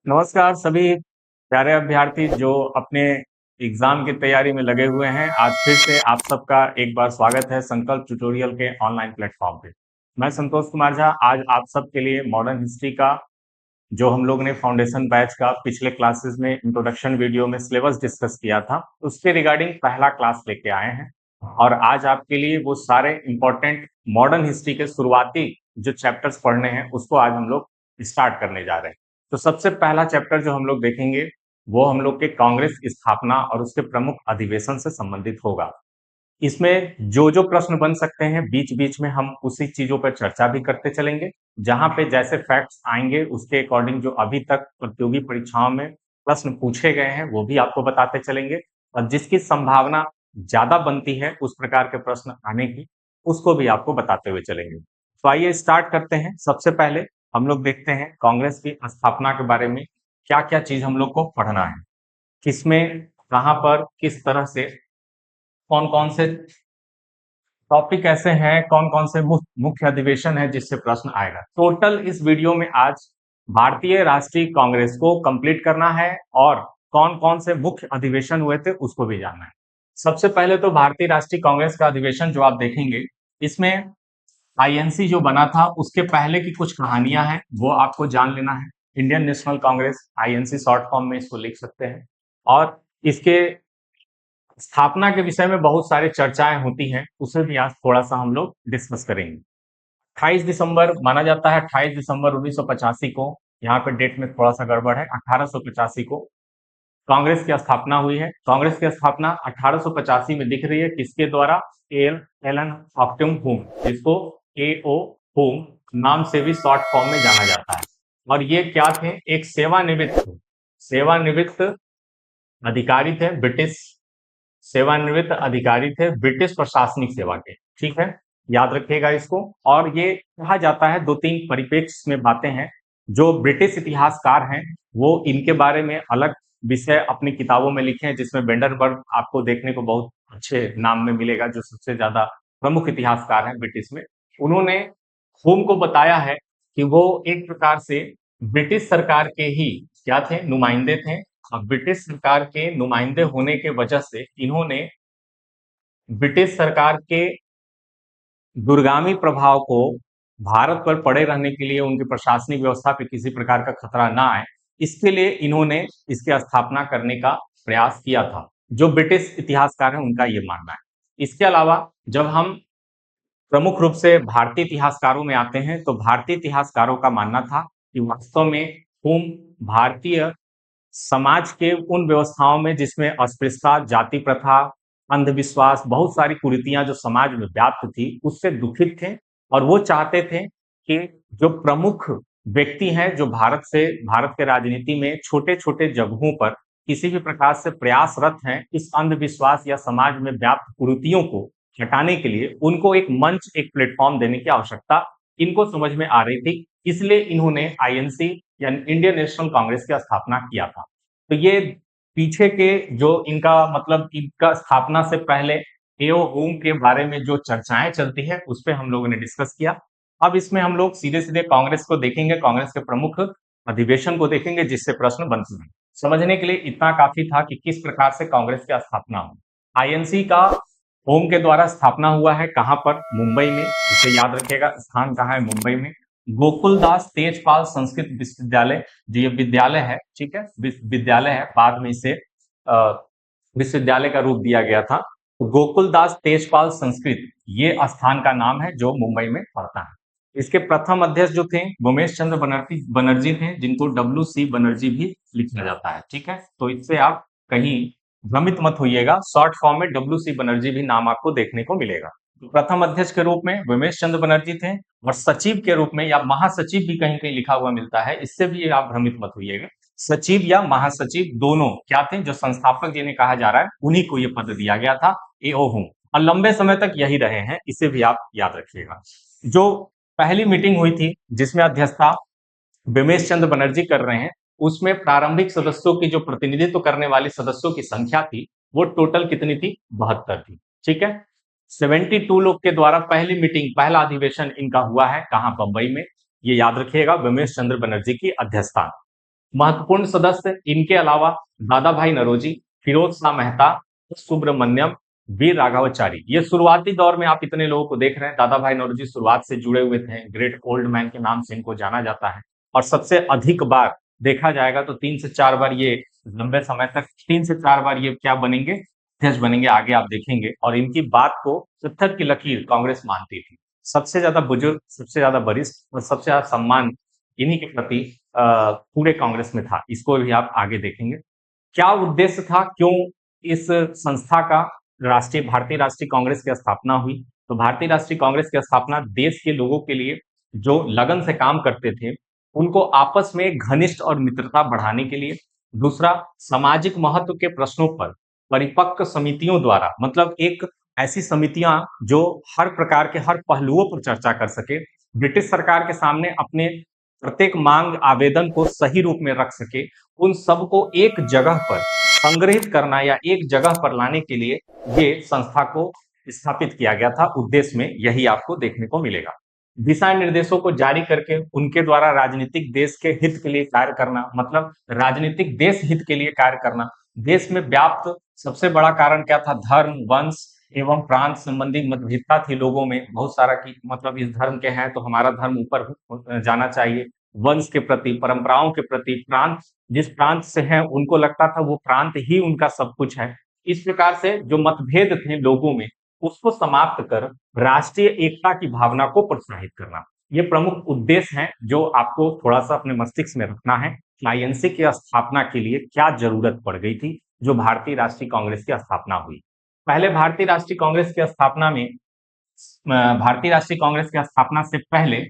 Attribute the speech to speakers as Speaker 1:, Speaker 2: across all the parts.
Speaker 1: नमस्कार सभी प्यारे अभ्यर्थी जो अपने एग्जाम की तैयारी में लगे हुए हैं। आज फिर से आप सबका एक बार स्वागत है संकल्प ट्यूटोरियल के ऑनलाइन प्लेटफॉर्म पे। मैं संतोष कुमार झा आज आप सबके लिए मॉडर्न हिस्ट्री का जो हम लोग ने फाउंडेशन बैच का पिछले क्लासेस में इंट्रोडक्शन वीडियो में सिलेबस डिस्कस किया था उसके रिगार्डिंग पहला क्लास लेके आए हैं। और आज आपके लिए वो सारे इंपॉर्टेंट मॉडर्न हिस्ट्री के शुरुआती जो चैप्टर्स पढ़ने हैं उसको आज हम लोग स्टार्ट करने जा रहे हैं। तो सबसे पहला चैप्टर जो हम लोग देखेंगे वो हम लोग के कांग्रेस की स्थापना और उसके प्रमुख अधिवेशन से संबंधित होगा। इसमें जो जो प्रश्न बन सकते हैं बीच बीच में हम उसी चीजों पर चर्चा भी करते चलेंगे। जहां पे जैसे फैक्ट्स आएंगे उसके अकॉर्डिंग जो अभी तक प्रतियोगी परीक्षाओं में प्रश्न पूछे गए हैं वो भी आपको बताते चलेंगे। और जिसकी संभावना ज्यादा बनती है उस प्रकार के प्रश्न आने की उसको भी आपको बताते हुए चलेंगे। तो आइए स्टार्ट करते हैं। सबसे पहले हम लोग देखते हैं कांग्रेस की स्थापना के बारे में क्या क्या चीज हम लोग को पढ़ना है, किसमें कहां पर किस तरह से कौन कौन से टॉपिक ऐसे हैं, कौन कौन से मुख्य अधिवेशन है जिससे प्रश्न आएगा। टोटल इस वीडियो में आज भारतीय राष्ट्रीय कांग्रेस को कंप्लीट करना है और कौन कौन से मुख्य अधिवेशन हुए थे उसको भी जानना है। सबसे पहले तो भारतीय राष्ट्रीय कांग्रेस का अधिवेशन जो आप देखेंगे इसमें आईएनसी जो बना था उसके पहले की कुछ कहानियां हैं वो आपको जान लेना है। Indian national Congress INC short form में इसको लिख सकते हैं। और इसके स्थापना के विषय में बहुत सारी चर्चाएं होती हैं उसे भी आज थोड़ा सा हम लोग डिस्कस करेंगे। 28 दिसंबर माना जाता है, 28 दिसंबर 1985 को, यहाँ पे डेट में थोड़ा सा गड़बड़ है, 1885 को कांग्रेस की स्थापना हुई है। कांग्रेस की स्थापना 1885 में दिख रही है किसके द्वारा? एलन ऑक्टम हुम, जिसको एओ हुम नाम से भी शॉर्ट फॉर्म में जाना जाता है। और ये क्या थे? एक सेवानिवृत्त अधिकारी थे, सेवानिवृत्त अधिकारी थे ब्रिटिश प्रशासनिक सेवा के। ठीक है, याद रखिएगा इसको। और ये कहा जाता है दो तीन परिप्रेक्ष्य में बातें हैं जो ब्रिटिश इतिहासकार हैं वो इनके बारे में अलग विषय अपनी किताबों में लिखे हैं, जिसमें वेंडरबर्ग आपको देखने को बहुत अच्छे नाम में मिलेगा जो सबसे ज्यादा प्रमुख इतिहासकार हैं ब्रिटिश में। उन्होंने होम को बताया है कि वो एक प्रकार से ब्रिटिश सरकार के ही क्या थे? नुमाइंदे थे। और ब्रिटिश सरकार के नुमाइंदे होने के वजह से इन्होंने ब्रिटिश सरकार के दूरगामी प्रभाव को भारत पर पड़े रहने के लिए, उनकी प्रशासनिक व्यवस्था पे किसी प्रकार का खतरा ना आए, इसके लिए इन्होंने इसकी स्थापना करने का प्रयास किया था, जो ब्रिटिश इतिहासकार हैं उनका ये मानना है। इसके अलावा जब हम प्रमुख रूप से भारतीय इतिहासकारों में आते हैं तो भारतीय इतिहासकारों का मानना था कि वास्तव में हुम भारतीय समाज के उन व्यवस्थाओं में जिसमें अस्पृश्यता, जाति प्रथा, अंधविश्वास, बहुत सारी कुरीतियां जो समाज में व्याप्त थी उससे दुखित थे। और वो चाहते थे कि जो प्रमुख व्यक्ति हैं जो भारत के राजनीति में छोटे छोटे जगहों पर किसी भी प्रकार से प्रयासरत हैं इस अंधविश्वास या समाज में व्याप्त कुरीतियों को हटाने के लिए, उनको एक मंच, एक प्लेटफॉर्म देने की आवश्यकता इनको समझ में आ रही थी। इसलिए इन्होंने आईएनसी यानी इंडियन नेशनल कांग्रेस की स्थापना किया था। तो ये पीछे के जो इनका मतलब इनका स्थापना से पहले एओ होम के बारे में जो चर्चाएं चलती है उस पे हम लोगों ने डिस्कस किया। अब इसमें हम लोग सीधे सीधे कांग्रेस को देखेंगे, कांग्रेस के प्रमुख अधिवेशन को देखेंगे जिससे प्रश्न बनते हैं। समझने के लिए इतना काफी था कि किस प्रकार से कांग्रेस की स्थापना हुई। आईएनसी का होम के द्वारा स्थापना हुआ है कहां पर? मुंबई में। इसे याद रखिएगा, स्थान कहाँ है? मुंबई में। गोकुलदास तेजपाल संस्कृत विश्वविद्यालय, जो ये विद्यालय है, ठीक है, विद्यालय है, बाद में इसे विश्वविद्यालय का रूप दिया गया था। गोकुलदास तेजपाल संस्कृत ये स्थान का नाम है जो मुंबई में पड़ता है। इसके प्रथम अध्यक्ष जो थे उमेश चंद्र बनर्जी थे, जिनको WC बनर्जी भी लिखा जाता है। ठीक है, तो इससे आप कहीं भ्रमित मत होइएगा, शॉर्ट फॉर्म में WC बनर्जी भी नाम आपको देखने को मिलेगा। प्रथम अध्यक्ष के रूप में उमेश चंद्र बनर्जी थे और सचिव के रूप में या महासचिव भी कहीं कहीं लिखा हुआ मिलता है, इससे भी आप भ्रमित मत होइएगा। सचिव या महासचिव दोनों क्या थे? जो संस्थापक जिन्हें कहा जा रहा है उन्हीं को यह पद दिया गया था, एओ हूं, और लंबे समय तक यही रहे हैं, इसे भी आप याद रखिएगा। जो पहली मीटिंग हुई थी जिसमें अध्यक्षता बिमेश चंद्र बनर्जी कर रहे हैं, उसमें प्रारंभिक सदस्यों की जो प्रतिनिधित्व करने वाले सदस्यों की संख्या थी वो टोटल कितनी थी? 72 थी। ठीक है, 72 लोग के द्वारा पहली मीटिंग, पहला अधिवेशन इनका हुआ है कहां? बंबई में। ये याद रखिएगा, बिमेश चंद्र बनर्जी की अध्यक्षता। महत्वपूर्ण सदस्य इनके अलावा दादा भाई नौरोजी, फिरोज शाह मेहता, सुब्रमण्यम, वीर राघवाचारी। ये शुरुआती दौर में आप इतने लोगों को देख रहे हैं। दादा भाई नौरोजी शुरुआत से जुड़े हुए थे, ग्रेट ओल्ड मैन के नाम से इनको जाना जाता है। और सबसे अधिक बार देखा जाएगा तो 3 से 4 बार ये लंबे समय तक 3 से 4 बार ये क्या बनेंगे, अध्यक्ष बनेंगे, आगे आप देखेंगे। और इनकी बात को पत्थर की लकीर कांग्रेस मानती थी। सबसे ज्यादा बुजुर्ग, सबसे ज्यादा वरिष्ठ और सबसे ज्यादा सम्मान इन्हीं के प्रति पूरे कांग्रेस में था। इसको भी आप आगे देखेंगे। क्या उद्देश्य था, क्यों इस संस्था का भारतीय राष्ट्रीय कांग्रेस की स्थापना हुई? तो भारतीय राष्ट्रीय कांग्रेस की स्थापना देश के लोगों के लिए जो लगन से काम करते थे उनको आपस में घनिष्ठ और मित्रता बढ़ाने के लिए, दूसरा सामाजिक महत्व के प्रश्नों पर परिपक्व समितियों द्वारा, मतलब एक ऐसी समितियां जो हर प्रकार के हर पहलुओं पर चर्चा कर सके, ब्रिटिश सरकार के सामने अपने प्रत्येक मांग आवेदन को सही रूप में रख सके, उन सबको एक जगह पर संग्रहित करना या एक जगह पर लाने के लिए ये संस्था को स्थापित किया गया था। उद्देश्य में यही आपको देखने को मिलेगा। दिशा निर्देशों को जारी करके उनके द्वारा राजनीतिक देश के हित के लिए कार्य करना, मतलब राजनीतिक देश हित के लिए कार्य करना। देश में व्याप्त सबसे बड़ा कारण क्या था? धर्म, वंश एवं प्रांत संबंधी मतभेदता थी लोगों में बहुत सारा, की मतलब इस धर्म के हैं तो हमारा धर्म ऊपर जाना चाहिए। वंश के प्रति, परंपराओं के प्रति, प्रांत, जिस प्रांत से हैं उनको लगता था वो प्रांत ही उनका सब कुछ है। इस प्रकार से जो मतभेद थे लोगों में उसको समाप्त कर राष्ट्रीय एकता की भावना को प्रोत्साहित करना, ये प्रमुख उद्देश्य हैं जो आपको थोड़ा सा अपने मस्तिष्क में रखना है। आईएनसी की स्थापना के लिए क्या जरूरत पड़ गई थी जो भारतीय राष्ट्रीय कांग्रेस की स्थापना हुई? पहले भारतीय राष्ट्रीय कांग्रेस की स्थापना में भारतीय राष्ट्रीय कांग्रेस की स्थापना से पहले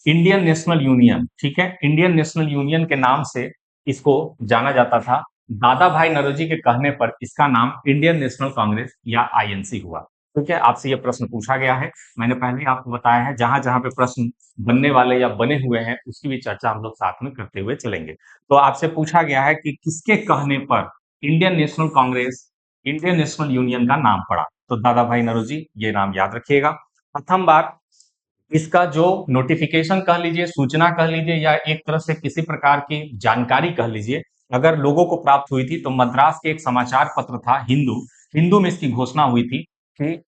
Speaker 1: इंडियन नेशनल यूनियन, ठीक है, इंडियन नेशनल यूनियन के नाम से इसको जाना जाता था। दादा भाई नौरोजी के कहने पर इसका नाम इंडियन नेशनल कांग्रेस या आईएनसी हुआ। ठीक है, आपसे यह प्रश्न पूछा गया है, मैंने पहले आपको बताया है। जहां जहां पे प्रश्न बनने वाले या बने हुए हैं उसकी भी चर्चा हम लोग साथ में करते हुए चलेंगे। तो आपसे पूछा गया है कि किसके कहने पर Indian national Congress Indian national union का नाम पड़ा? तो दादा भाई नौरोजी, ये नाम याद रखिएगा। प्रथम बार इसका जो नोटिफिकेशन कह लीजिए, सूचना कह लीजिए, या एक तरह से किसी प्रकार की जानकारी कह लीजिए, अगर लोगों को प्राप्त हुई थी तो मद्रास के एक समाचार पत्र था हिंदू, हिंदू में इसकी घोषणा हुई थी कि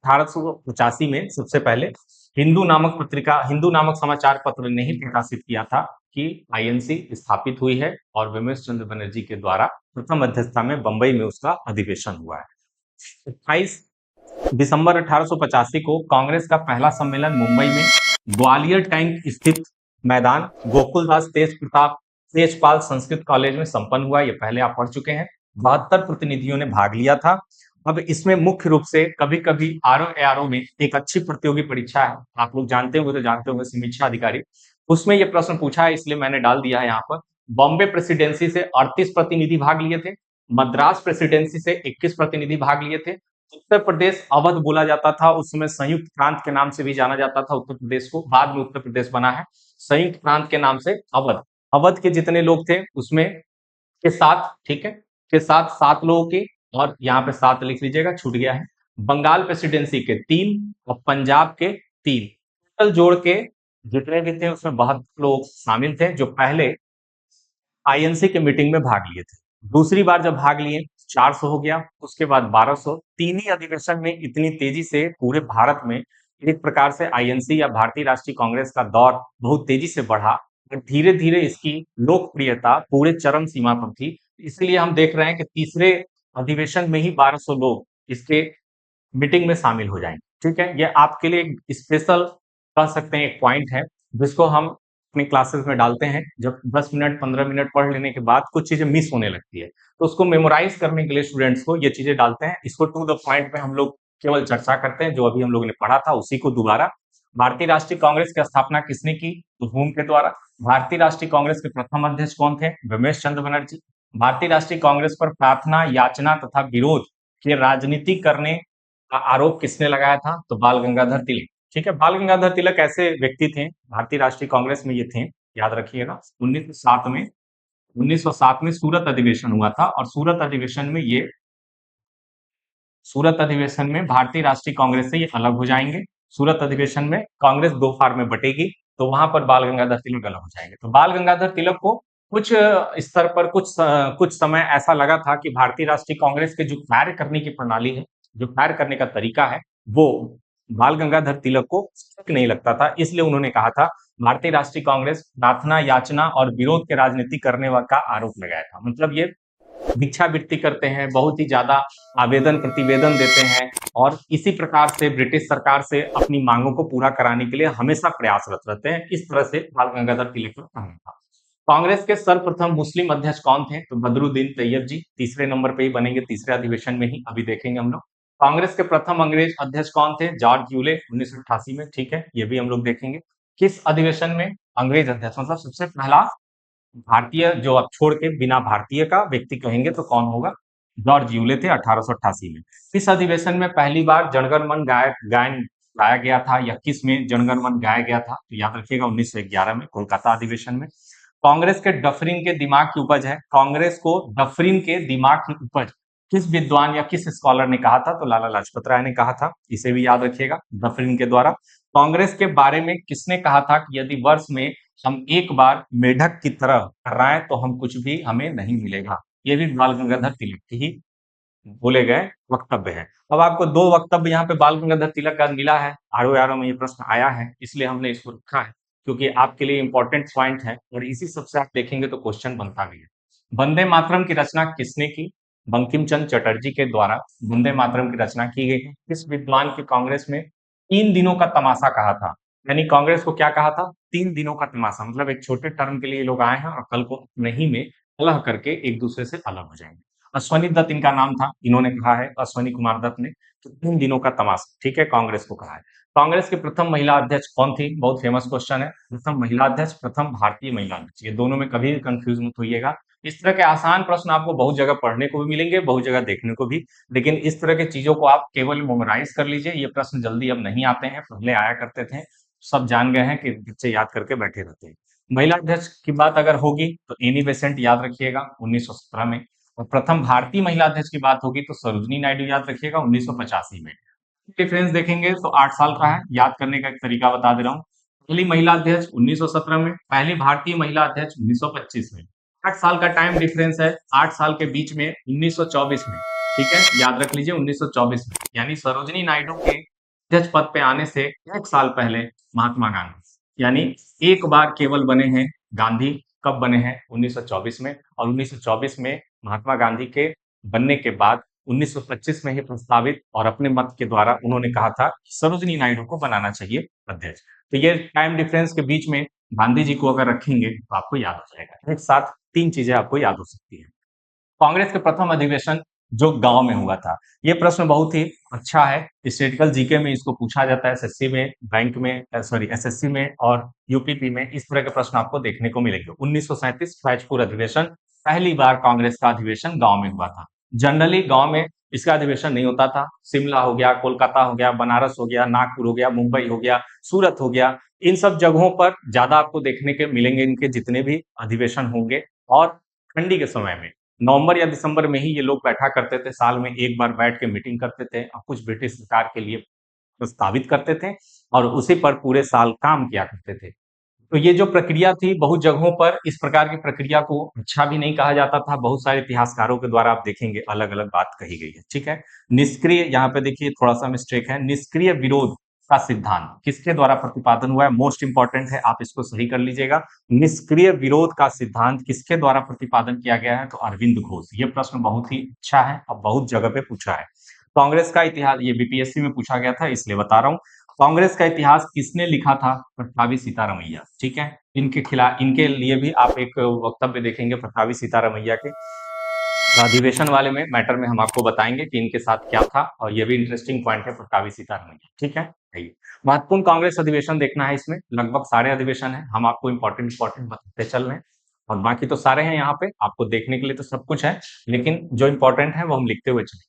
Speaker 1: 1885 में सबसे पहले हिंदू नामक पत्रिका, हिंदू नामक समाचार पत्र ने ही प्रकाशित किया था कि आईएनसी स्थापित हुई है और विमेश चंद्र बनर्जी के द्वारा प्रथम अध्यक्षता में बंबई में उसका अधिवेशन हुआ है। 28 दिसंबर 1885 को कांग्रेस का पहला सम्मेलन मुंबई में ग्वालियर टैंक स्थित मैदान गोकुलदास तेजपाल संस्कृत कॉलेज में संपन्न हुआ। ये पहले आप पढ़ चुके हैं। 72 प्रतिनिधियों ने भाग लिया था। अब इसमें मुख्य रूप से कभी कभी आरओ में एक अच्छी प्रतियोगी परीक्षा है, आप लोग जानते होंगे, तो जानते होंगे, समीक्षा अधिकारी, उसमें यह प्रश्न पूछा है, इसलिए मैंने डाल दिया है यहाँ पर। बॉम्बे प्रेसिडेंसी से 38 प्रतिनिधि भाग लिए थे, मद्रास प्रेसिडेंसी से 21 प्रतिनिधि भाग लिए थे। उत्तर प्रदेश अवध बोला जाता था, उस समय संयुक्त प्रांत के नाम से भी जाना जाता था उत्तर प्रदेश को, बाद में उत्तर प्रदेश बना है। संयुक्त प्रांत के नाम से अवध, अवध के जितने लोग थे उसमें के साथ, ठीक है, के साथ 7 लोगों के, और यहाँ पे 7 लिख लीजिएगा, छूट गया है। बंगाल प्रेसिडेंसी के 3 और पंजाब के 3, टोटल जोड़ के जितने भी थे उसमें 72 लोग शामिल थे जो पहले आईएनसी के मीटिंग में भाग लिए थे। दूसरी बार जब भाग लिए 400 हो गया, उसके बाद 1200। तीन ही अधिवेशन में इतनी तेजी से पूरे भारत में एक प्रकार से आईएनसी या भारतीय राष्ट्रीय कांग्रेस का दौर बहुत तेजी से बढ़ा और धीरे धीरे इसकी लोकप्रियता पूरे चरम सीमा पर थी। इसलिए हम देख रहे हैं कि तीसरे अधिवेशन में ही 1200 लोग इसके मीटिंग में शामिल हो जाएंगे। ठीक है, ये आपके लिए स्पेशल कह सकते हैं एक पॉइंट है जिसको हम अपनी क्लासेस में डालते हैं। जब 10 मिनट 15 मिनट पढ़ लेने के बाद कुछ चीजें मिस होने लगती है तो उसको मेमोराइज करने के लिए स्टूडेंट्स को ये चीजें डालते हैं। इसको टू द पॉइंट पे हम लोग केवल चर्चा करते हैं, जो अभी हम लोगों ने पढ़ा था उसी को दोबारा। भारतीय राष्ट्रीय कांग्रेस की स्थापना किसने की? तो हुम के द्वारा। भारतीय राष्ट्रीय कांग्रेस के प्रथम अध्यक्ष कौन थे? विमेश चंद्र बनर्जी। भारतीय राष्ट्रीय कांग्रेस पर प्रार्थना, याचना तथा विरोध के राजनीति करने का आरोप किसने लगाया था? तो बाल गंगाधर तिलक। ठीक है, बाल गंगाधर तिलक ऐसे व्यक्ति थे भारतीय राष्ट्रीय कांग्रेस में, ये थे, याद रखिएगा। 1907 में सूरत अधिवेशन हुआ था और सूरत अधिवेशन में भारतीय राष्ट्रीय कांग्रेस से ये अलग हो जाएंगे। सूरत अधिवेशन में कांग्रेस 2 फार में बटेगी तो वहां पर बाल गंगाधर तिलक अलग हो जाएंगे। तो बाल गंगाधर तिलक को कुछ स्तर पर कुछ समय ऐसा लगा था कि भारतीय राष्ट्रीय कांग्रेस के जो कार्य करने की प्रणाली है, जो कार्य करने का तरीका है, वो बाल गंगाधर तिलक को ठीक नहीं लगता था। इसलिए उन्होंने कहा था, भारतीय राष्ट्रीय कांग्रेस प्रार्थना, याचना और विरोध के राजनीति करने का आरोप लगाया था। मतलब ये भिक्षावृत्ति करते हैं, बहुत ही ज्यादा आवेदन प्रतिवेदन देते हैं और इसी प्रकार से ब्रिटिश सरकार से अपनी मांगों को पूरा कराने के लिए हमेशा प्रयासरत रहते हैं। इस तरह से बाल गंगाधर तिलक का कहना था। कांग्रेस के सर्वप्रथम मुस्लिम अध्यक्ष कौन थे? तो बदरुद्दीन तैयब जी तीसरे नंबर पे ही बनेंगे, तीसरे अधिवेशन में ही, अभी देखेंगे हम लोग। कांग्रेस के प्रथम अंग्रेज अध्यक्ष कौन थे? जॉर्ज यूले 1988 में, ठीक है, ये भी हम लोग देखेंगे। किस अधिवेशन में अंग्रेज अध्यक्ष, मतलब सबसे पहला भारतीय जो आप छोड़ के बिना भारतीय का व्यक्ति कहेंगे तो कौन होगा? जॉर्ज यूले थे 1888 में। किस अधिवेशन में पहली बार जनगण मन गायन गाया गया था, या किस में जनगण मन गाया गया था? तो याद रखिएगा 1911 में, कोलकाता अधिवेशन में। कांग्रेस के डफरिन के दिमाग की उपज है, कांग्रेस को डफरिन के दिमाग की उपज किस विद्वान या किस स्कॉलर ने कहा था? तो लाला लाजपत राय ने कहा था, इसे भी याद रखिएगा, डफरिन के द्वारा। कांग्रेस के बारे में किसने कहा था कि यदि वर्ष में हम एक बार मेढक की तरह कराएं तो हम कुछ भी हमें नहीं मिलेगा? ये भी बाल गंगाधर तिलक की ही बोले गए वक्तव्य है। अब आपको दो वक्तव्य यहाँ पे बाल गंगाधर तिलक का मिला है, आरो आरो में ये प्रश्न आया है, इसलिए हमने इसको रखा है, क्योंकि आपके लिए इंपॉर्टेंट पॉइंट है और इसी सबसे आप देखेंगे तो क्वेश्चन बनता भी है। वंदे मातरम की रचना किसने की? बंकिम चंद्र चटर्जी के द्वारा वंदे मातरम की रचना की गई है। किस विद्वान की कांग्रेस में 3 दिनों का तमाशा कहा था? यानी कांग्रेस को क्या कहा था? 3 दिनों का तमाशा, मतलब एक छोटे टर्म के लिए लोग आए हैं और कल को नहीं में अलग करके एक दूसरे से अलग हो जाएंगे। अश्वनी दत्त इनका नाम था, इन्होंने कहा है, अश्वनी कुमार दत्त ने, तो 3 दिनों का तमाशा, ठीक है, कांग्रेस को कहा है। कांग्रेस की प्रथम महिला अध्यक्ष कौन थी? बहुत फेमस क्वेश्चन है। प्रथम महिला अध्यक्ष, प्रथम भारतीय महिला अध्यक्ष, ये दोनों में कभी भी कंफ्यूज मत होइएगा। इस तरह के आसान प्रश्न आपको बहुत जगह पढ़ने को भी मिलेंगे, बहुत जगह देखने को भी, लेकिन इस तरह की चीजों को आप केवल मेमोराइज कर लीजिए। ये प्रश्न जल्दी अब नहीं आते हैं, पहले आया करते थे, सब जान गए हैं कि बच्चे याद करके बैठे रहते हैं। महिला अध्यक्ष की बात अगर होगी तो एनी बेसेंट याद रखिएगा 1917 में, और प्रथम भारतीय महिला अध्यक्ष की बात होगी तो सरोजिनी नायडू याद रखिएगा 1985 में। डिफरेंस देखेंगे तो 8 साल का है, याद करने का एक तरीका बता दे रहा हूँ। पहली महिला अध्यक्ष 1917 में, पहली भारतीय महिला अध्यक्ष 1925 में। 8 साल का टाइम डिफरेंस है, 8 साल के बीच में 1924 में, ठीक है, याद रख लीजिए 1924 में, यानी सरोजिनी नायडू के अध्यक्ष पद पे आने से 1 साल पहले महात्मा गांधी, यानी एक बार केवल बने हैं गांधी। कब बने हैं? 1924 में, और 1924 में महात्मा गांधी के बनने के बाद 1925 में ही प्रस्तावित और अपने मत के द्वारा उन्होंने कहा था कि सरोजिनी नायडू को बनाना चाहिए अध्यक्ष। तो ये टाइम डिफरेंस के बीच में गांधी जी को अगर रखेंगे तो आपको याद हो जाएगा, एक साथ 3 चीजें आपको याद हो सकती है। कांग्रेस के प्रथम अधिवेशन जो गांव में हुआ था, ये प्रश्न बहुत ही अच्छा है, स्टेटिकल जीके में इसको पूछा जाता है, एसएससी में, बैंक में, सॉरी एसएससी में और यूपीपी में इस तरह के प्रश्न आपको देखने को मिलेंगे। 1937 फैजपुर अधिवेशन, पहली बार कांग्रेस का अधिवेशन गांव में हुआ था। जनरली गांव में इसका अधिवेशन नहीं होता था, शिमला हो गया, कोलकाता हो गया, बनारस हो गया, नागपुर हो गया, मुंबई हो गया, सूरत हो गया, इन सब जगहों पर ज्यादा आपको देखने के मिलेंगे इनके जितने भी अधिवेशन होंगे। और ठंडी के समय में नवंबर या दिसंबर में ही ये लोग बैठा करते थे, साल में एक बार बैठ के मीटिंग करते थे और कुछ ब्रिटिश सरकार के लिए प्रस्तावित करते थे और उसी पर पूरे साल काम किया करते थे। तो ये जो प्रक्रिया थी, बहुत जगहों पर इस प्रकार की प्रक्रिया को अच्छा भी नहीं कहा जाता था, बहुत सारे इतिहासकारों के द्वारा आप देखेंगे अलग अलग बात कही गई है, ठीक है। निष्क्रिय, यहाँ पे देखिए थोड़ा सा मिस्टेक है, निष्क्रिय विरोध का सिद्धांत किसके द्वारा प्रतिपादन हुआ है? मोस्ट इंपॉर्टेंट है, आप इसको सही कर लीजिएगा। निष्क्रिय विरोध का सिद्धांत किसके द्वारा प्रतिपादन किया गया है? तो अरविंद घोष। ये प्रश्न बहुत ही अच्छा है और बहुत जगह पे पूछा है। कांग्रेस का इतिहास, ये बीपीएससी में पूछा गया था इसलिए बता रहा हूँ। कांग्रेस का इतिहास किसने लिखा था? पट्टाभी सीतारमैया, ठीक है। इनके खिलाफ, इनके लिए भी आप एक वक्तव्य देखेंगे पट्टाभी सीतारमैया के अधिवेशन वाले में, मैटर में हम आपको बताएंगे कि इनके साथ क्या था, और ये भी इंटरेस्टिंग पॉइंट है पट्टाभी सीतारमैया, ठीक है। महत्वपूर्ण कांग्रेस अधिवेशन देखना है, इसमें लगभग सारे अधिवेशन है, हम आपको इंपॉर्टेंट इंपॉर्टेंट बताते चल रहे हैं, और बाकी तो सारे हैं यहाँ पे, आपको देखने के लिए तो सब कुछ है, लेकिन जो इंपॉर्टेंट है वो हम लिखते हुए चले।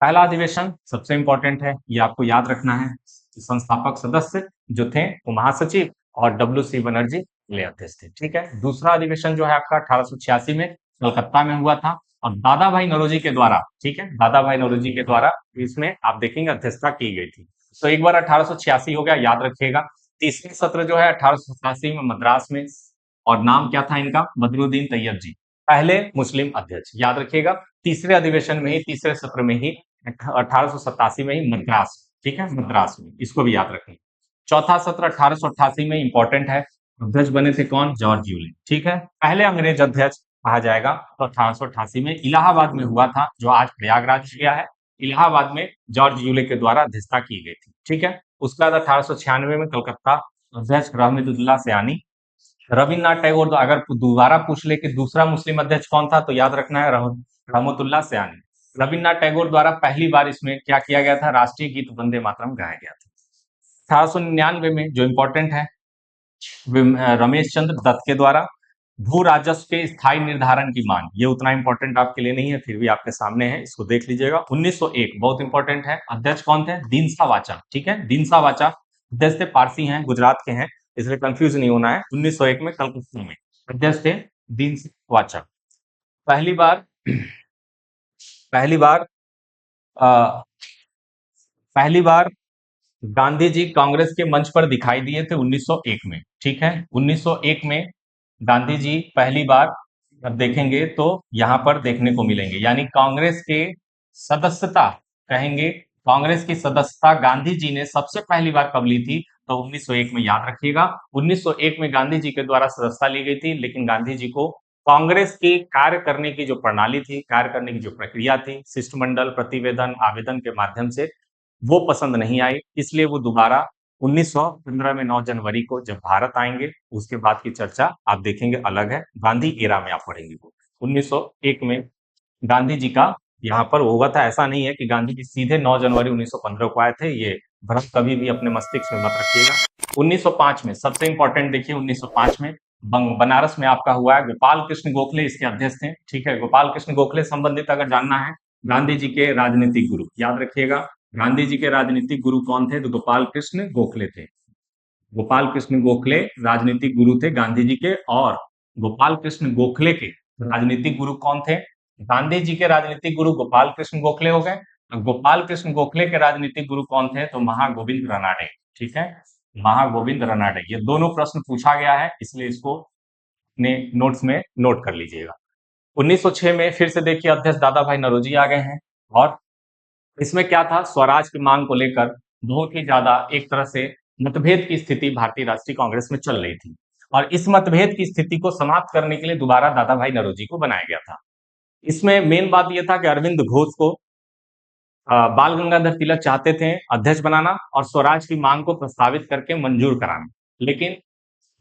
Speaker 1: पहला अधिवेशन सबसे इंपॉर्टेंट है, ये आपको याद रखना है। संस्थापक सदस्य जो थे वो महासचिव और डब्ल्यू.सी. बनर्जी ले अध्यक्ष थे, ठीक है। दूसरा अधिवेशन जो है आपका 1886 में कलकत्ता में हुआ था, और दादा भाई नौरोजी के द्वारा, ठीक है, दादा भाई नौरोजी के द्वारा इसमें आप देखेंगे अध्यक्षता की गई थी। तो एक बार 1886 हो गया, याद रखिएगा। तीसरी सत्र जो है 1887 में मद्रास में, और नाम क्या था इनका? बदरुद्दीन तैयब जी, पहले मुस्लिम अध्यक्ष। याद रखिएगा, तीसरे अधिवेशन में ही, तीसरे सत्र में ही, 1887 में ही मद्रास, ठीक है, मद्रास में, इसको भी याद रखें। चौथा सत्र 1888 में इंपॉर्टेंट है। अध्यक्ष बने थे कौन? जॉर्ज यूले, ठीक है। पहले अंग्रेज अध्यक्ष कहा जाएगा तो 1888 में इलाहाबाद में हुआ था, जो आज प्रयागराज किया है। इलाहाबाद में जॉर्ज यूले के द्वारा अध्यक्षता की गई थी, ठीक है। उसके बाद 1896 में कलकत्ता अध्यक्ष रहमतुल्लाह सयानी। रविन्द्रनाथ टैगोर, तो अगर दोबारा पूछ ले कि दूसरा मुस्लिम अध्यक्ष कौन था, तो याद रखना है रहमतुल्लाह सयानी। रविन्द्रनाथ टैगोर द्वारा पहली बार इसमें क्या किया गया था? राष्ट्रीय गीत वंदे मातरम गाया गया था। 1899 में जो इंपॉर्टेंट है, रमेश चंद्र दत्त के द्वारा भू राजस्व के स्थायी निर्धारण की मांग। ये उतना इंपॉर्टेंट आपके लिए नहीं है, फिर भी आपके सामने है, इसको देख लीजिएगा। 1901 बहुत इंपॉर्टेंट है। अध्यक्ष कौन थे? दीनसा वाचा, ठीक है, दीनसा वाचा अध्यक्ष थे, पारसी हैं, गुजरात के हैं, इसलिए कंफ्यूज नहीं होना है। 1901 में कलकत्ता में अध्यक्ष थे दीनसा वाचा। पहली बार पहली बार अ, पहली बार गांधी जी कांग्रेस के मंच पर दिखाई दिए थे 1901 में, ठीक है। 1901 में गांधी जी पहली बार, अब देखेंगे तो यहां पर देखने को मिलेंगे, यानी कांग्रेस के सदस्यता, कहेंगे कांग्रेस की सदस्यता गांधी जी ने सबसे पहली बार कब ली थी? तो 1901 में, याद रखिएगा। 1901 में गांधी जी के द्वारा सदस्यता ली गई थी, लेकिन गांधी जी को कांग्रेस की कार्य करने की जो प्रणाली थी, कार्य करने की जो प्रक्रिया थी, शिष्टमंडल, प्रतिवेदन, आवेदन के माध्यम से, वो पसंद नहीं आई। इसलिए वो दोबारा 1915 में 9 जनवरी को जब भारत आएंगे, उसके बाद की चर्चा आप देखेंगे अलग है, गांधी एरा में आप पढ़ेंगे वो। 1901 में गांधी जी का यहाँ पर हुआ था। ऐसा नहीं है कि गांधी जी सीधे 9 जनवरी 1915 को आए थे, ये भ्रम कभी भी अपने मस्तिष्क में मत रखिएगा। 1905 में सबसे इंपॉर्टेंट देखिए, 1905 में बनारस में आपका हुआ है। गोपाल कृष्ण गोखले इसके अध्यक्ष थे, ठीक है। गोपाल कृष्ण गोखले संबंधित अगर जानना है, गांधी जी के राजनीतिक गुरु, याद रखिएगा, गांधी जी के राजनीतिक गुरु कौन थे? तो गोपाल कृष्ण गोखले थे। गोपाल कृष्ण गोखले राजनीतिक गुरु थे गांधी जी के, और गोपाल कृष्ण गोखले के राजनीतिक गुरु कौन थे? गांधी जी के राजनीतिक गुरु गोपाल कृष्ण गोखले हो गए। गोपाल कृष्ण गोखले के राजनीतिक गुरु कौन थे? तो महागोविंद रानडे, ठीक है, महागोविंद रानडे। ये दोनों प्रश्न पूछा गया है, इसलिए इसको अपने नोट्स में नोट कर लीजिएगा। 1906 में फिर से देखिए अध्यक्ष दादा भाई नौरोजी आ गए हैं, और इसमें क्या था? स्वराज की मांग को लेकर बहुत ही ज्यादा एक तरह से मतभेद की स्थिति भारतीय राष्ट्रीय कांग्रेस में चल रही थी, और इस मतभेद की स्थिति को समाप्त करने के लिए दोबारा दादा भाई नौरोजी को बनाया गया था। इसमें मेन बात यह था कि अरविंद घोष को बाल गंगाधर तिलक चाहते थे अध्यक्ष बनाना और स्वराज की मांग को प्रस्तावित करके मंजूर कराना, लेकिन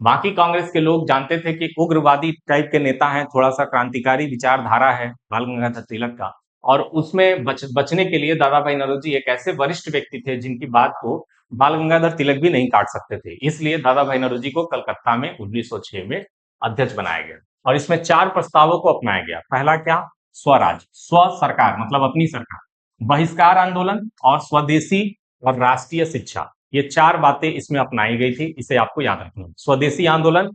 Speaker 1: बाकी कांग्रेस के लोग जानते थे कि उग्रवादी टाइप के नेता हैं, थोड़ा सा क्रांतिकारी विचारधारा है बाल गंगाधर तिलक का, और उसमें बचने के लिए दादा भाई नौरोजी एक ऐसे वरिष्ठ व्यक्ति थे जिनकी बात को बाल गंगाधर तिलक भी नहीं काट सकते थे। इसलिए दादा भाई नौरोजी को कलकत्ता में 1906 में अध्यक्ष बनाया गया, और इसमें 4 प्रस्तावों को अपनाया गया। पहला क्या? स्वराज, स्व सरकार मतलब अपनी सरकार, बहिष्कार आंदोलन, और स्वदेशी, और राष्ट्रीय शिक्षा। ये 4 बातें इसमें अपनाई गई थी, इसे आपको याद रखना है। स्वदेशी आंदोलन,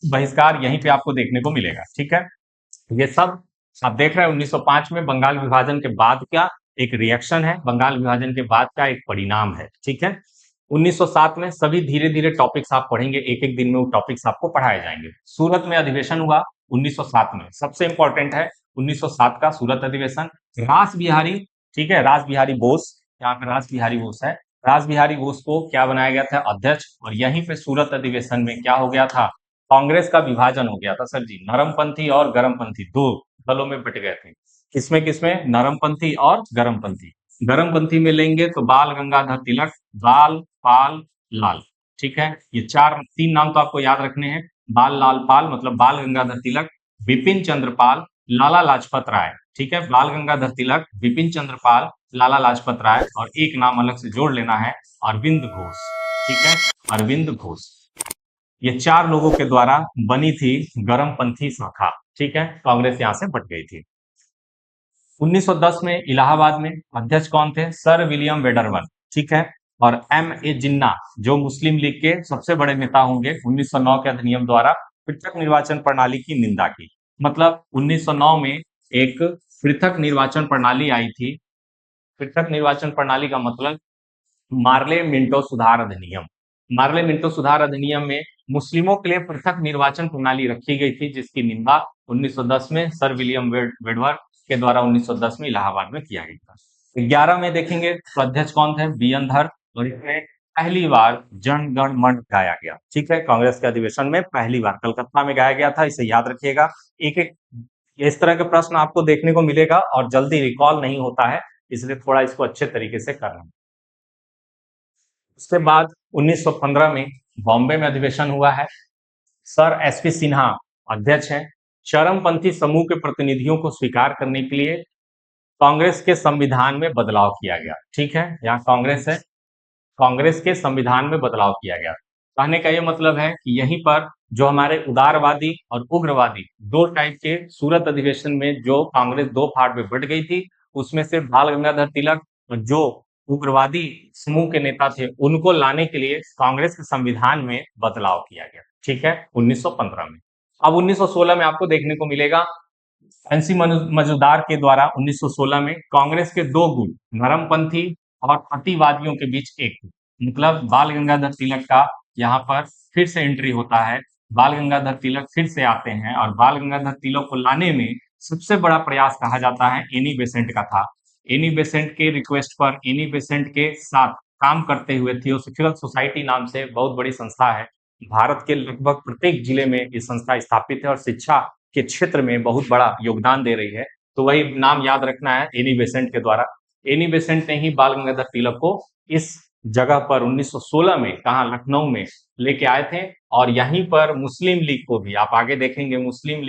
Speaker 1: बहिष्कार, यहीं पे आपको देखने को मिलेगा, ठीक है। ये सब आप देख रहे हैं 1905 में बंगाल विभाजन के बाद का एक रिएक्शन है, बंगाल विभाजन के बाद का एक परिणाम है, ठीक है। 1907 में सभी धीरे धीरे टॉपिक्स आप पढ़ेंगे, एक एक दिन में वो टॉपिक्स आपको पढ़ाए जाएंगे। सूरत में अधिवेशन हुआ 1907 में, सबसे इंपॉर्टेंट है 1907 का सूरत अधिवेशन। रास बिहारी, ठीक है, रास बिहारी बोस, यहाँ पे रास बिहारी बोस है, रास बिहारी बोस को क्या बनाया गया था? अध्यक्ष। और यहीं पे सूरत अधिवेशन में क्या हो गया था? कांग्रेस का विभाजन हो गया था सर जी, नरमपंथी और गरमपंथी दो दलों में बट गए थे। किसमें किसमें? नरमपंथी और गरमपंथी। गरमपंथी में लेंगे तो बाल गंगाधर तिलक, बाल, पाल, लाल, ठीक है। ये 3 नाम तो आपको याद रखने हैं। बाल, लाल, पाल मतलब बाल गंगाधर तिलक, बिपिन चंद्र पाल, लाला लाजपत राय, ठीक है। बाल गंगाधर तिलक, बिपिन चंद्र पाल, लाला लाजपत राय, और एक नाम अलग से जोड़ लेना है, अरविंद घोष, ठीक है, अरविंद घोष। ये 4 लोगों के द्वारा बनी थी गरमपंथी शाखा, ठीक है, कांग्रेस यहां से बट गई थी। 1910 में इलाहाबाद में अध्यक्ष कौन थे? सर विलियम वेडरवन, ठीक है, और M.A. जिन्ना जो मुस्लिम लीग के सबसे बड़े नेता होंगे, 1909 के अधिनियम द्वारा पृथक निर्वाचन प्रणाली की निंदा की। मतलब 1909 में एक पृथक निर्वाचन प्रणाली आई थी। पृथक निर्वाचन प्रणाली का मतलब मार्ले मिंटो सुधार अधिनियम। मार्ले मिंटो सुधार अधिनियम में मुस्लिमों के लिए पृथक निर्वाचन प्रणाली रखी गई थी, जिसकी निंदा 1910 में सर विलियम वेडवर्थ के द्वारा 1910 में इलाहाबाद में किया गया था। 11 में देखेंगे तो अध्यक्ष कौन थे, बी.एन. धर, और इसमें पहली बार जन गण मन गाया गया। ठीक है, कांग्रेस के अधिवेशन में पहली बार कलकत्ता में गाया गया था, इसे याद रखिएगा। एक एक इस तरह के प्रश्न आपको देखने को मिलेगा और जल्दी रिकॉल नहीं होता है, इसलिए थोड़ा इसको अच्छे तरीके से करना। उसके बाद 1915 में बॉम्बे में अधिवेशन हुआ है। सर एसपी सिन्हा अध्यक्ष हैं। चरमपंथी समूह के प्रतिनिधियों को स्वीकार करने के लिए कांग्रेस के संविधान में बदलाव किया गया। ठीक है, यहाँ कांग्रेस है, कांग्रेस के संविधान में बदलाव किया गया। कहने का ये मतलब है कि यहीं पर जो हमारे उदारवादी और उग्रवादी दो टाइप के सूरत अधिवेशन में जो कांग्रेस दो भाग में बट गई थी, उसमें से बाल गंगाधर तिलक और जो उग्रवादी समूह के नेता थे, उनको लाने के लिए कांग्रेस के संविधान में बदलाव किया गया। ठीक है, 1915 में। अब 1916 में आपको देखने को मिलेगा एनसी मजूमदार के द्वारा 1916 में कांग्रेस के दो गुट नरमपंथी और अतिवादियों के बीच एक, मतलब बाल गंगाधर तिलक का यहाँ पर फिर से एंट्री होता है। बाल गंगाधर तिलक फिर से आते हैं और बाल गंगाधर तिलक को लाने में सबसे बड़ा प्रयास कहा जाता है एनी बेसेंट का था। एनी बेसेंट के रिक्वेस्ट पर, एनी बेसेंट के साथ काम करते हुए थियोसॉफिकल सोसाइटी नाम से बहुत बड़ी संस्था है, भारत के लगभग प्रत्येक जिले में ये संस्था स्थापित है और शिक्षा के क्षेत्र में बहुत बड़ा योगदान दे रही है। तो वही नाम याद रखना है, एनी बेसेंट के द्वारा। एनी बेसेंट ने ही बाल गंगाधर तिलक को इस जगह पर 1916 में, कहा, लखनऊ में लेके आए थे। और यहीं पर मुस्लिम लीग को भी आप आगे देखेंगे, मुस्लिम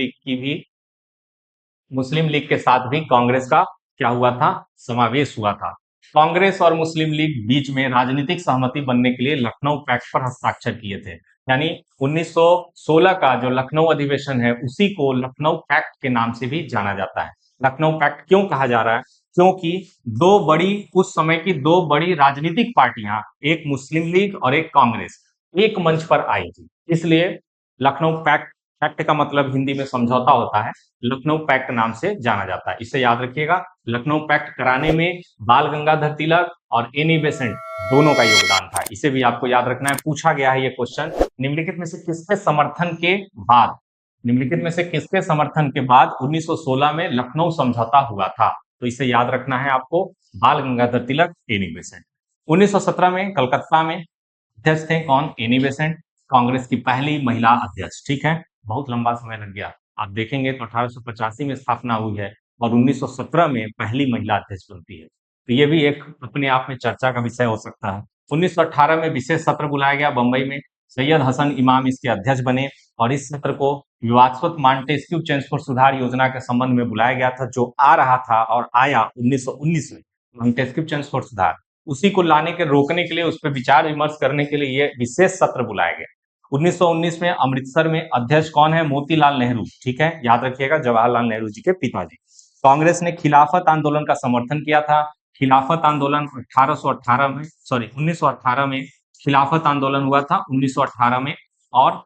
Speaker 1: लीग के साथ भी कांग्रेस का क्या हुआ था, समावेश हुआ था। कांग्रेस और मुस्लिम लीग बीच में राजनीतिक सहमति बनने के लिए लखनऊ पैक्ट पर हस्ताक्षर किए थे। यानी 1916 का जो लखनऊ अधिवेशन है, उसी को लखनऊ पैक्ट के नाम से भी जाना जाता है। लखनऊ पैक्ट क्यों कहा जा रहा है, क्योंकि उस समय की दो बड़ी राजनीतिक पार्टियां, एक मुस्लिम लीग और एक कांग्रेस, एक मंच पर आई थी, इसलिए लखनऊ पैक्ट, पैक्ट का मतलब हिंदी में समझौता होता है, लखनऊ पैक्ट नाम से जाना जाता है। इसे याद रखिएगा। लखनऊ पैक्ट कराने में बाल गंगाधर तिलक और एनी बेसेंट दोनों का योगदान था, इसे भी आपको याद रखना है। पूछा गया है ये क्वेश्चन, निम्नलिखित में से किसके समर्थन के बाद, निम्नलिखित में से किसके समर्थन के बाद 1916 में लखनऊ समझौता हुआ था, तो इसे याद रखना है आपको, बाल गंगाधर तिलक, एनी बेसेंट। 1917 में कलकत्ता में अध्यक्ष थे कौन, एनी बेसेंट, कांग्रेस की पहली महिला अध्यक्ष। ठीक है, बहुत लंबा समय लग गया। आप देखेंगे तो 1885 में स्थापना हुई है और 1917 में पहली महिला अध्यक्ष बनती है, तो ये भी एक अपने आप में चर्चा का विषय हो सकता है। 1918 में विशेष सत्र बुलाया गया बंबई में, सैयद हसन इमाम इसके अध्यक्ष बने और इस सत्र को विवादस्पद मॉन्टेस्क्यू चेम्सफोर्ड सुधार योजना के संबंध में बुलाया गया था, जो आ रहा था और आया 1919 में, मॉन्टेस्क्यू चेम्सफोर्ड सुधार, उसी को लाने के रोकने के लिए, उस पर विचार विमर्श करने के लिए ये विशेष सत्र बुलाया गया। 1919 में अमृतसर में अध्यक्ष कौन है, मोतीलाल नेहरू। ठीक है, याद रखिएगा, जवाहरलाल नेहरू जी के पिताजी। कांग्रेस ने खिलाफत आंदोलन का समर्थन किया था। खिलाफत आंदोलन 1818 में, 1918 में खिलाफत आंदोलन हुआ था, 1918 में। और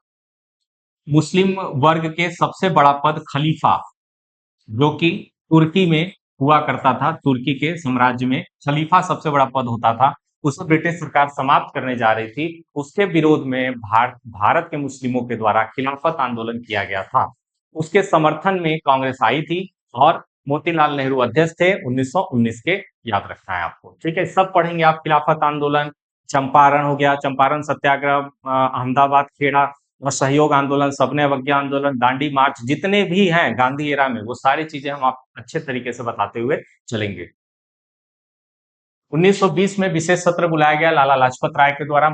Speaker 1: मुस्लिम वर्ग के सबसे बड़ा पद खलीफा, जो कि तुर्की में हुआ करता था, तुर्की के साम्राज्य में खलीफा सबसे बड़ा पद होता था, उसे ब्रिटिश सरकार समाप्त करने जा रही थी। उसके विरोध में भारत के मुस्लिमों के द्वारा खिलाफत आंदोलन किया गया था, उसके समर्थन में कांग्रेस आई थी और मोतीलाल नेहरू अध्यक्ष थे 1919 के, याद रखना है आपको। ठीक है, सब पढ़ेंगे आप, खिलाफत आंदोलन, चंपारण हो गया, चंपारण सत्याग्रह, अहमदाबाद खेड़ा, और सहयोग आंदोलन, सपने अवज्ञा आंदोलन, दांडी मार्च, जितने भी हैं गांधी एरा में, वो सारी चीजें हम आप अच्छे तरीके से बताते हुए चलेंगे। 1920 में विशेष सत्र बुलाया गया, लाला लाजपत राय के द्वारा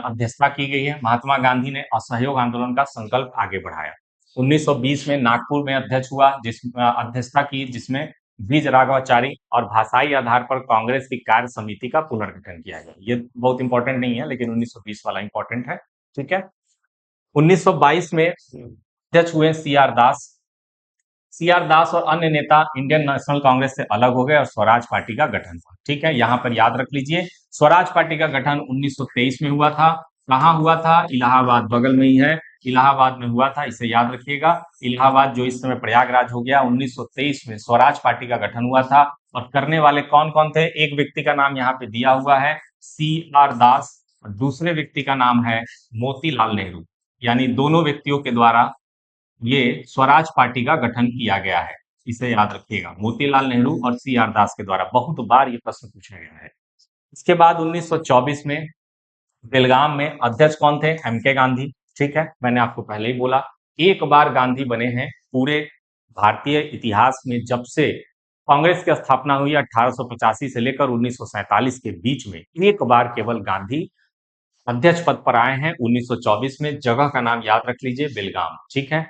Speaker 1: अध्यक्षता की गई है। महात्मा गांधी ने असहयोग आंदोलन का संकल्प आगे बढ़ाया। 1920 में नागपुर में अध्यक्ष हुआ, अध्यक्षता की, जिसमें द्विज राघवाचारी, और भाषाई आधार पर कांग्रेस की कार्य समिति का पुनर्गठन किया गया। ये बहुत इंपॉर्टेंट नहीं है, लेकिन 1920 वाला इंपॉर्टेंट है। ठीक है, 1922 में अध्यक्ष हुए सीआर दास। सीआर दास और अन्य नेता इंडियन नेशनल कांग्रेस से अलग हो गए और स्वराज पार्टी का गठन हुआ। ठीक है, यहां पर याद रख लीजिए, स्वराज पार्टी का गठन 1923 में हुआ था। कहां हुआ था, इलाहाबाद, बगल में ही है, इलाहाबाद में हुआ था, इसे याद रखिएगा। इलाहाबाद जो इस समय प्रयागराज हो गया, 1923 में स्वराज पार्टी का गठन हुआ था। और करने वाले कौन कौन थे, एक व्यक्ति का नाम यहाँ पे दिया हुआ है, सीआर दास, और दूसरे व्यक्ति का नाम है मोतीलाल नेहरू। यानी दोनों व्यक्तियों के द्वारा ये स्वराज पार्टी का गठन किया गया है। इसे याद रखिएगा, मोतीलाल नेहरू और सी आर दास के द्वारा। बहुत बार ये प्रश्न पूछा गया है। इसके बाद 1924 में बेलगाम में अध्यक्ष कौन थे? एम के गांधी। ठीक है, मैंने आपको पहले ही बोला, एक बार गांधी बने हैं पूरे भारतीय इतिहास में, जब से कांग्रेस की स्थापना हुई 1885 से लेकर 1947 के बीच में एक बार केवल गांधी अध्यक्ष पद पर आए हैं 1924 में। जगह का नाम याद रख लीजिए, बेलगाम। ठीक है,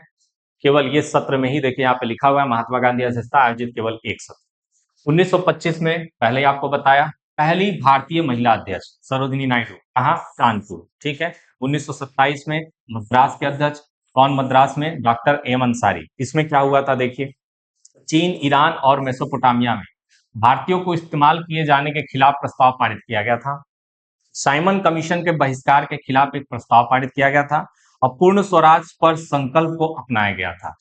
Speaker 1: केवल ये सत्र में ही देखिए यहाँ पे लिखा हुआ है, महात्मा गांधी अध्यक्षता आयोजित केवल एक सत्र। 1925 में पहले ही आपको बताया, पहली भारतीय महिला अध्यक्ष सरोजिनी नायडू, कहाँ? कानपुर। ठीक है, 1927 में मद्रास के अध्यक्ष, कौन मद्रास में? Doctor M Ansari. इसमें क्या हुआ था देखिए, चीन, ईरान और मेसोपोटामिया में भारतीयों को इस्तेमाल किए जाने के खिलाफ प्रस्ताव पारित किया गया था। साइमन कमीशन के बहिष्कार के खिलाफ एक प्रस्ताव पारित किया गया था और पूर्ण स्वराज पर संकल्प को अपनाया गया था।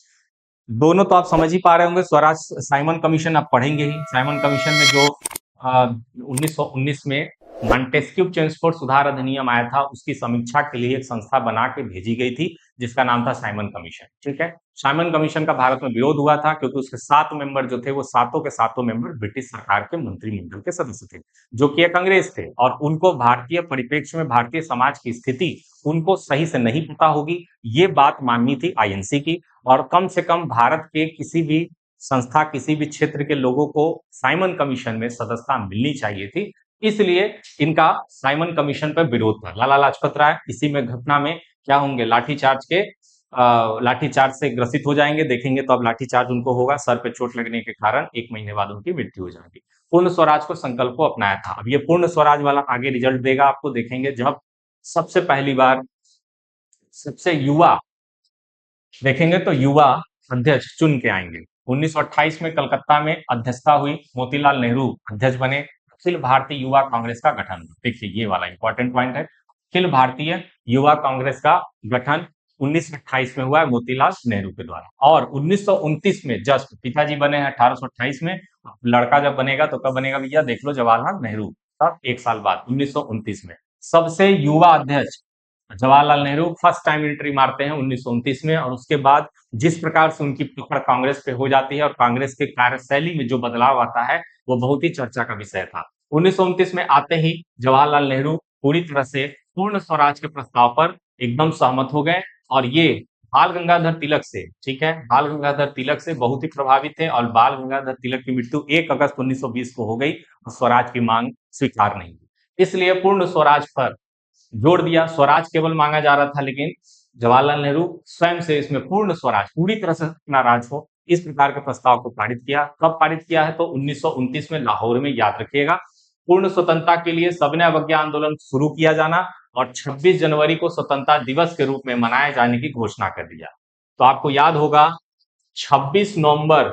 Speaker 1: दोनों तो आप समझ ही पा रहे होंगे, स्वराज साइमन कमीशन आप पढ़ेंगे ही। साइमन कमीशन में जो 1919 में मॉन्टेस्क्यू चेम्सफोर्ड सुधार अधिनियम आया था, उसकी समीक्षा के लिए एक संस्था बना के भेजी गई थी, जिसका नाम था साइमन कमीशन। ठीक है, साइमन कमीशन का भारत में विरोध हुआ था, क्योंकि उसके 7 मेंबर जो थे, वो सातों के सातों मेंबर ब्रिटिश सरकार के मंत्रिमंडल के सदस्य थे, जो कि एक अंग्रेज थे, और उनको भारतीय परिप्रेक्ष्य में भारतीय समाज की स्थिति उनको सही से नहीं पता होगी, ये बात माननी थी आईएनसी की। और कम से कम भारत के किसी भी संस्था, किसी भी क्षेत्र के लोगों को साइमन कमीशन में सदस्यता मिलनी चाहिए थी, इसलिए इनका साइमन कमीशन पर विरोध था। लाला लाजपत राय इसी में घटना में क्या होंगे? लाठीचार्ज से ग्रसित हो जाएंगे। देखेंगे तो अब लाठीचार्ज उनको होगा, सर पे चोट लगने के कारण 1 महीने बाद उनकी मृत्यु हो जाएगी। पूर्ण स्वराज को संकल्प को अपनाया था। अब ये पूर्ण स्वराज वाला आगे रिजल्ट देगा आपको, देखेंगे जब सबसे पहली बार सबसे युवा देखेंगे तो युवा अध्यक्ष चुन के आएंगे। 1928 में कलकत्ता में अध्यक्षता हुई, मोतीलाल नेहरू अध्यक्ष बने, अखिल भारतीय युवा कांग्रेस का गठन। देखिए ये वाला इंपॉर्टेंट पॉइंट है, अखिल भारतीय युवा कांग्रेस का गठन 1928 में हुआ है मोतीलाल नेहरू के द्वारा। और 1929 में जस्ट पिताजी बने हैं 1828 में, लड़का जब बनेगा तो कब बनेगा भैया? देख लो, जवाहरलाल नेहरू। तब 1 साल बाद 1929 में सबसे युवा अध्यक्ष Jawaharlal Nehru first time entry मारते हैं 1929 में। और उसके बाद जिस प्रकार से उनकी पकड़ कांग्रेस पे हो जाती है और कांग्रेस के कार्यशैली में जो बदलाव आता है, वो बहुत ही चर्चा का विषय था। 1929 में आते ही जवाहरलाल नेहरू पूरी तरह से पूर्ण स्वराज के प्रस्ताव पर एकदम सहमत हो गए, और ये बाल गंगाधर तिलक से, ठीक है, बाल गंगाधर तिलक से बहुत ही प्रभावित थे। और बाल गंगाधर तिलक की मृत्यु 1 अगस्त 1920 को हो गई और स्वराज की मांग स्वीकार नहीं हुई, इसलिए पूर्ण स्वराज पर जोड़ दिया। स्वराज केवल मांगा जा रहा था, लेकिन जवाहरलाल नेहरू स्वयं से इसमें पूर्ण स्वराज, पूरी तरह से अपना राज हो, इस प्रकार के प्रस्ताव को पारित किया। कब पारित किया है? तो 1929 में लाहौर में, याद रखिएगा। पूर्ण स्वतंत्रता के लिए सविनय अवज्ञा आंदोलन शुरू किया जाना और 26 जनवरी को स्वतंत्रता दिवस के रूप में मनाए जाने की घोषणा कर दिया। तो आपको याद होगा 26 नवंबर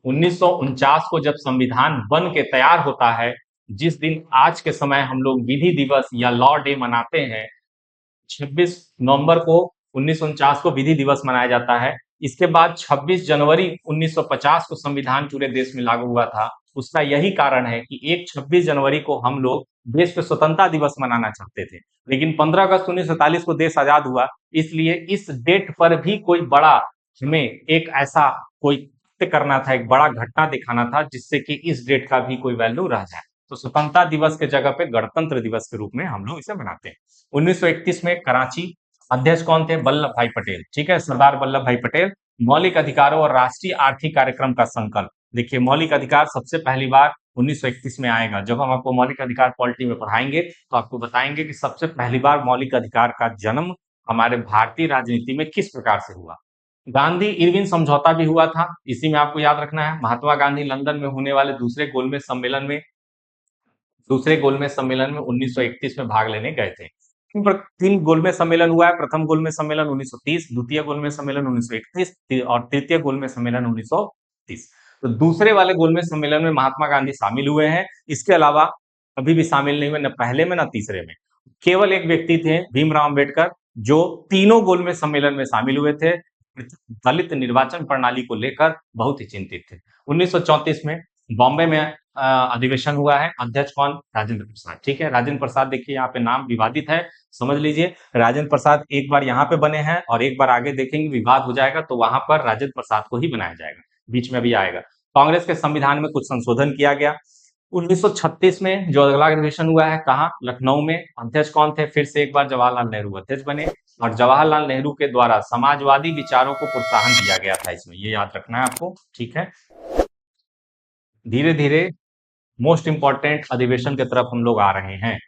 Speaker 1: 1949 को जब संविधान बन के तैयार होता है, जिस दिन आज के समय हम लोग विधि दिवस या लॉ डे मनाते हैं, 26 नवंबर को 1949 को विधि दिवस मनाया जाता है। इसके बाद 26 जनवरी 1950 को संविधान पूरे देश में लागू हुआ था। उसका यही कारण है कि एक 26 जनवरी को हम लोग देश पे स्वतंत्रता दिवस मनाना चाहते थे, लेकिन 15 अगस्त 1947 को देश आजाद हुआ, इसलिए इस डेट पर भी कोई बड़ा, हमें एक ऐसा कोई करना था, एक बड़ा घटना दिखाना था, जिससे कि इस डेट का भी कोई वैल्यू रह जाए। तो स्वतंत्रता दिवस के जगह पे गणतंत्र दिवस के रूप में हम लोग इसे मनाते हैं। 1931 में कराची, अध्यक्ष कौन थे? वल्लभ भाई पटेल। ठीक है, सरदार वल्लभ भाई पटेल। मौलिक अधिकारों और राष्ट्रीय आर्थिक कार्यक्रम का संकल्प। देखिए, मौलिक अधिकार सबसे पहली बार 1931 में आएगा। जब हम आपको मौलिक अधिकार पॉलिटी में पढ़ाएंगे तो आपको बताएंगे कि सबसे पहली बार मौलिक अधिकार का जन्म हमारे भारतीय राजनीति में किस प्रकार से हुआ। गांधी इरविन समझौता भी हुआ था, इसी में आपको याद रखना है। महात्मा गांधी लंदन में होने वाले दूसरे गोलमेज सम्मेलन में 1931 में भाग लेने गए थे। 3 गोलमेज सम्मेलन हुआ है। प्रथम गोलमेज सम्मेलन 1930, द्वितीय गोलमेज सम्मेलन 1931 और तृतीय गोलमेज सम्मेलन 1930। तो दूसरे वाले गोलमेज सम्मेलन में महात्मा गांधी शामिल हुए हैं। इसके अलावा कभी भी शामिल नहीं हुए, न पहले में न तीसरे में। केवल एक व्यक्ति थे, भीमराव अम्बेडकर, जो तीनों गोलमेज सम्मेलन में शामिल हुए थे। दलित निर्वाचन प्रणाली को लेकर बहुत ही चिंतित थे। 1934 में बॉम्बे में अधिवेशन हुआ है। अध्यक्ष कौन? राजेंद्र प्रसाद। ठीक है, राजेंद्र प्रसाद देखिए यहाँ पे नाम विवादित है, समझ लीजिए। राजेंद्र प्रसाद एक बार यहाँ पे बने हैं और एक बार आगे देखेंगे विवाद हो जाएगा तो वहां पर राजेंद्र प्रसाद को ही बनाया जाएगा, बीच में भी आएगा। कांग्रेस के संविधान में कुछ संशोधन किया गया। 1936 में जो अगला अधिवेशन हुआ है, कहा? लखनऊ में। अध्यक्ष कौन थे? फिर से एक बार जवाहरलाल नेहरू अध्यक्ष बने और जवाहरलाल नेहरू के द्वारा समाजवादी विचारों को प्रोत्साहन दिया गया था इसमें, ये याद रखना है आपको। ठीक है, धीरे धीरे मोस्ट इंपॉर्टेंट अधिवेशन की तरफ हम लोग आ रहे हैं।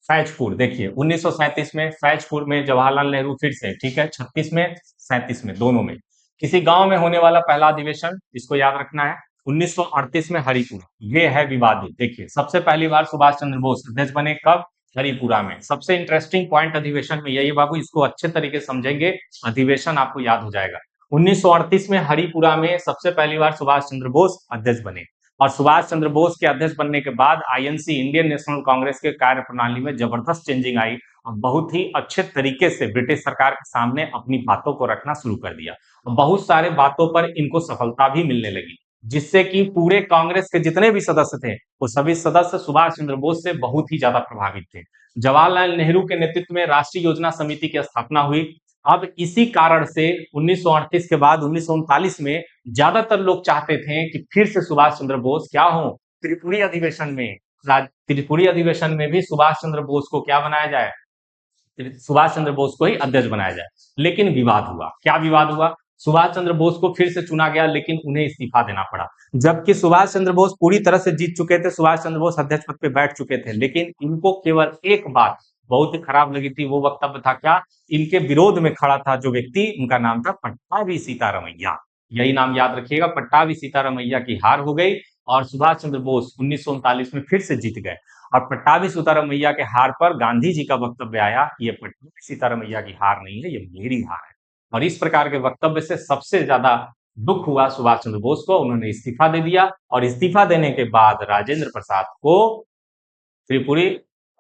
Speaker 1: फैजपुर देखिए 1937 में फैजपुर में जवाहरलाल नेहरू फिर से, ठीक है, 36 में 37 में दोनों में किसी गांव में होने वाला पहला अधिवेशन, इसको याद रखना है। 1938 में हरिपुर, ये है विवादित। देखिए सबसे पहली बार सुभाष चंद्र बोस अध्यक्ष बने, कब? हरिपुरा में। सबसे इंटरेस्टिंग पॉइंट अधिवेशन में यही बाबू, इसको अच्छे तरीके से समझेंगे, अधिवेशन आपको याद हो जाएगा। 1938 में हरिपुरा में सबसे पहली बार सुभाष चंद्र बोस अध्यक्ष बने और सुभाष चंद्र बोस के अध्यक्ष बनने के बाद आईएनसी इंडियन नेशनल कांग्रेस के कार्य प्रणाली में जबरदस्त चेंजिंग आई और बहुत ही अच्छे तरीके से ब्रिटिश सरकार के सामने अपनी बातों को रखना शुरू कर दिया। बहुत सारे बातों पर इनको सफलता भी मिलने लगी, जिससे कि पूरे कांग्रेस के जितने भी सदस्य थे वो सभी सदस्य सुभाष चंद्र बोस से बहुत ही ज्यादा प्रभावित थे। जवाहरलाल नेहरू के नेतृत्व में राष्ट्रीय योजना समिति की स्थापना हुई। अब इसी कारण से 1938 के बाद 1939 में ज्यादातर लोग चाहते थे कि फिर से सुभाष चंद्र बोस क्या हो? त्रिपुरी अधिवेशन में, त्रिपुरी अधिवेशन में भी सुभाष चंद्र बोस को क्या बनाया जाए? सुभाष चंद्र बोस को ही अध्यक्ष बनाया जाए। लेकिन विवाद हुआ। क्या विवाद हुआ? सुभाष चंद्र बोस को फिर से चुना गया लेकिन उन्हें इस्तीफा देना पड़ा, जबकि सुभाष चंद्र बोस पूरी तरह से जीत चुके थे, सुभाष चंद्र बोस अध्यक्ष पद पे बैठ चुके थे। लेकिन इनको केवल एक बात बहुत ही खराब लगी थी, वो वक्तव्य था क्या? इनके विरोध में खड़ा था जो व्यक्ति, उनका नाम था पट्टाभी सीतारमैया। यही नाम याद रखिएगा, पट्टाभी सीतारमैया की हार हो गई और सुभाष चंद्र बोस 1939 में फिर से जीत गए। और पट्टाभी सीतारमैया के हार पर गांधी जी का वक्तव्य आया, ये पट्टाभी सीतारमैया की हार नहीं है, ये मेरी हार है। और इस प्रकार के वक्तव्य से सबसे ज्यादा दुख हुआ सुभाष चंद्र बोस को, उन्होंने इस्तीफा दे दिया और इस्तीफा देने के बाद राजेंद्र प्रसाद को त्रिपुरी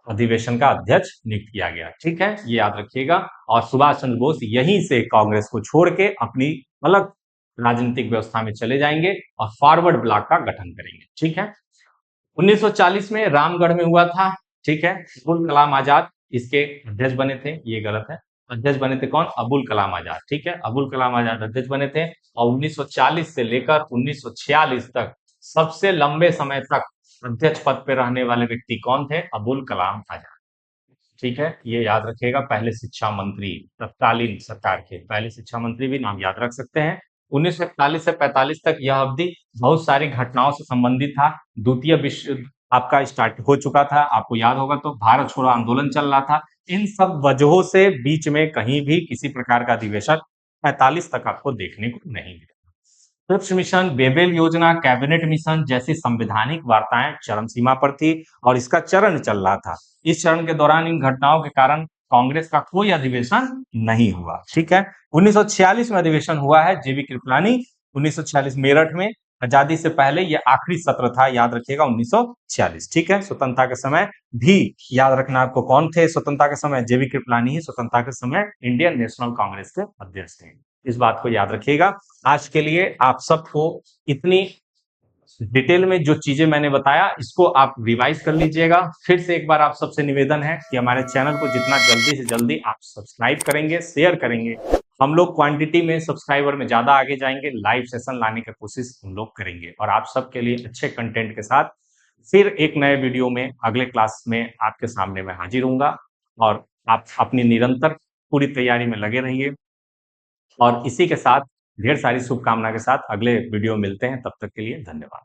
Speaker 1: अधिवेशन का अध्यक्ष नियुक्त किया गया। ठीक है, ये याद रखिएगा। और सुभाष चंद्र बोस यहीं से कांग्रेस को छोड़ के अपनी अलग राजनीतिक व्यवस्था में चले जाएंगे और फॉरवर्ड ब्लॉक का गठन करेंगे। ठीक है, 1940 में रामगढ़ में हुआ था। ठीक है, अबुल कलाम आजाद इसके अध्यक्ष बने थे, ये गलत है। अध्यक्ष बने थे कौन? अबुल कलाम आजाद। ठीक है, अबुल कलाम आजाद अध्यक्ष बने थे और 1940 से लेकर 1946 तक सबसे लंबे समय तक अध्यक्ष पद पे रहने वाले व्यक्ति कौन थे? अबुल कलाम आजाद। ठीक है, ये याद रखिएगा। पहले शिक्षा मंत्री, तत्कालीन सरकार के पहले शिक्षा मंत्री भी नाम याद रख सकते हैं। 1941 से 45 तक यह अवधि बहुत सारी घटनाओं से संबंधित था। द्वितीय विश्व युद्ध आपका स्टार्ट हो चुका था, आपको याद होगा, तो भारत छोड़ो आंदोलन चल रहा था। इन सब वजहों से बीच में कहीं भी किसी प्रकार का अधिवेशन 45 तक आपको देखने को नहीं मिला। क्रिप्स मिशन, बेबेल योजना, कैबिनेट मिशन जैसी संवैधानिक वार्ताएं चरम सीमा पर थी और इसका चरण चल रहा था। इस चरण के दौरान इन घटनाओं के कारण कांग्रेस का कोई अधिवेशन नहीं हुआ। ठीक है, 1946 में अधिवेशन हुआ है जेबी कृपलानी, 1946 मेरठ में। आजादी से पहले यह आखिरी सत्र था, याद रखिएगा, 1946। ठीक है, स्वतंत्रता के समय भी याद रखना आपको कौन थे स्वतंत्रता के समय? जेबी कृपलानी ही स्वतंत्रता के समय इंडियन नेशनल कांग्रेस के अध्यक्ष थे। इस बात को याद रखिएगा। आज के लिए आप सबको इतनी डिटेल में जो चीजें मैंने बताया इसको आप रिवाइज कर लीजिएगा। फिर से एक बार आप सबसे निवेदन है कि हमारे चैनल को जितना जल्दी से जल्दी आप सब्सक्राइब करेंगे, शेयर करेंगे, हम लोग क्वांटिटी में सब्सक्राइबर में ज्यादा आगे जाएंगे, लाइव सेशन लाने की कोशिश हम लोग करेंगे और आप सबके लिए अच्छे कंटेंट के साथ फिर एक नए वीडियो में अगले क्लास में आपके सामने मैं हाजिर होऊंगा। और आप अपनी निरंतर पूरी तैयारी में लगे रहिए और इसी के साथ ढेर सारी शुभकामना के साथ अगले वीडियो मिलते हैं। तब तक के लिए धन्यवाद।